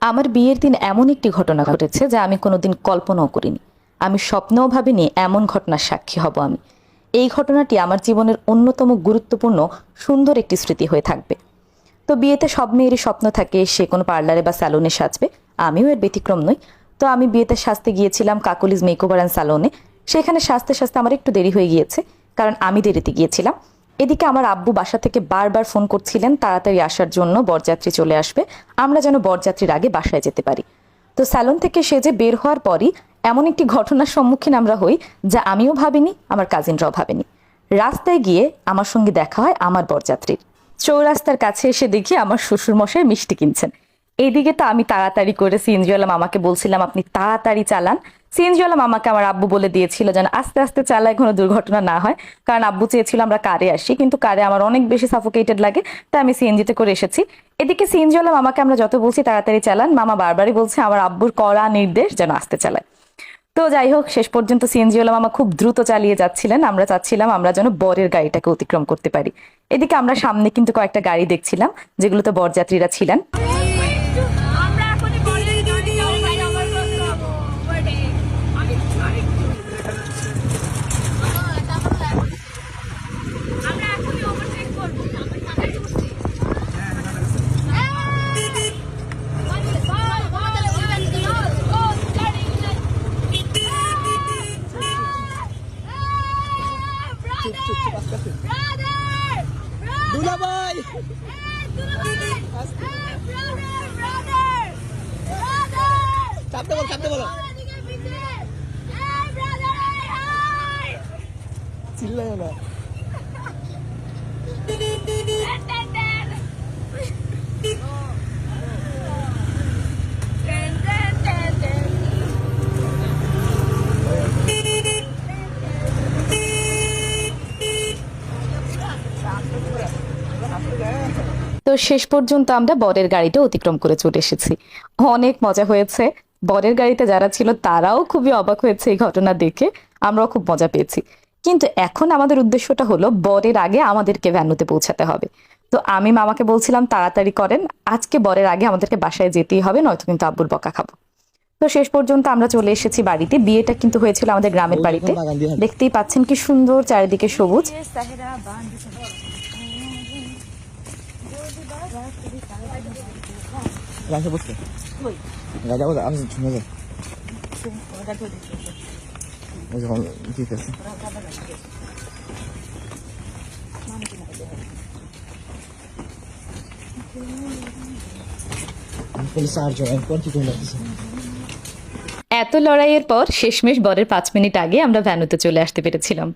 আমার বিয়ের দিন এমন একটি ঘটনা ঘটেছে যা আমি কোনোদিন কল্পনাও করিনি। আমি স্বপ্নেও ভাবিনি এমন ঘটনার সাক্ষী হব আমি। এই ঘটনাটি আমার জীবনের অন্যতম গুরুত্বপূর্ণ সুন্দর একটি স্মৃতি হয়ে থাকবে। তো বিয়েতে সব মেয়েরই স্বপ্ন থাকে সে কোনো পার্লারে বা স্যালনে সাজবে, আমিও এর ব্যতিক্রম নই। তো আমি বিয়েতে সাজতে গিয়েছিলাম কাকলিজ মেকওভার অ্যান্ড স্যালনে। সেখানে সাজতে সাজতে আমার একটু দেরি হয়ে গিয়েছে, কারণ আমি দেরিতে গিয়েছিলাম। এদিকে আমার আব্বু বাসা থেকে বারবার ফোন করছিলেন তাড়াতাড়ি আসার জন্য, বরযাত্রী চলে আসবে, আমরা যেন বরযাত্রীর আগে বাসায় যেতে পারি। তো স্যালন থেকে সেজে বের হওয়ার পরই এমন একটি ঘটনার সম্মুখীন আমরা হই যা আমিও ভাবিনি, আমার কাজিনরাও ভাবেনি। রাস্তায় গিয়ে আমার সঙ্গে দেখা হয় আমার বরযাত্রীর। চৌরাস্তার কাছে এসে দেখি আমার শ্বশুরমশাই মিষ্টি কিনছেন। এইদিকে তো আমি তাড়াতাড়ি করে সিএনজিওয়ালা মামাকে বলছিলাম আপনি তাড়াতাড়ি চালান। সিএনজিওয়ালা মামাকে আমার আব্বু বলে দিয়েছিল যেন আস্তে আস্তে চালায়, কোনো দুর্ঘটনা না হয়, কারণ আব্বু চেয়েছিল আমরা কারে আসি, কিন্তু কারে আমার অনেক বেশি সাফোকেটেড লাগে, তাই আমি সিএনজিতে করে এসেছি। এদিকে সিএনজিওয়ালা মামাকে আমরা যত বলছি তাড়াতাড়ি চালান, মামা বারবারই বলছে আমার আব্বুর কড়া নির্দেশ যেন আস্তে চালায়। তো যাই হোক, শেষ পর্যন্ত সিএনজিওয়ালা মামা খুব দ্রুত চালিয়ে যাচ্ছিলেন, আমরা চাচ্ছিলাম আমরা যেন বরের গাড়িটাকে অতিক্রম করতে পারি। এদিকে আমরা সামনে কিন্তু কয়েকটা গাড়ি দেখছিলাম যেগুলোতে বরযাত্রীরা ছিলেন। চাপতে বলো চিল্লায় না। তো শেষ পর্যন্ত আমরা বরের গাড়িটা অতিক্রম করে চলে এসেছি। অনেক মজা হয়েছে। বরের গাড়িতে যারা ছিল তারাও খুবই অবাক হয়েছে এই ঘটনা দেখে, আমরাও খুব মজা পেয়েছি। কিন্তু এখন আমাদের উদ্দেশ্যটা হলো বরের আগে আমাদেরকে ভ্যানুতে পৌঁছাতে হবে। তো আমি মামাকে বলছিলাম তাড়াতাড়ি করেন, আজকে বরের আগে আমাদেরকে বাসায় যেতেই হবে, নয়তো কিন্তু আব্বুর বকা খাবো। তো শেষ পর্যন্ত আমরা চলে এসেছি বাড়িতে। বিয়েটা কিন্তু হয়েছিল আমাদের গ্রামের বাড়িতে। দেখতেই পাচ্ছেন কি সুন্দর চারিদিকে সবুজ। রাখে বসে রাজা বলে আমি শুনে যাই যখন ঠিক আছে। এত লড়াইয়ের পর শেষমেশ বরের 5 মিনিট আগে আমরা ভ্যানুতে চলে আসতে পেরেছিলাম।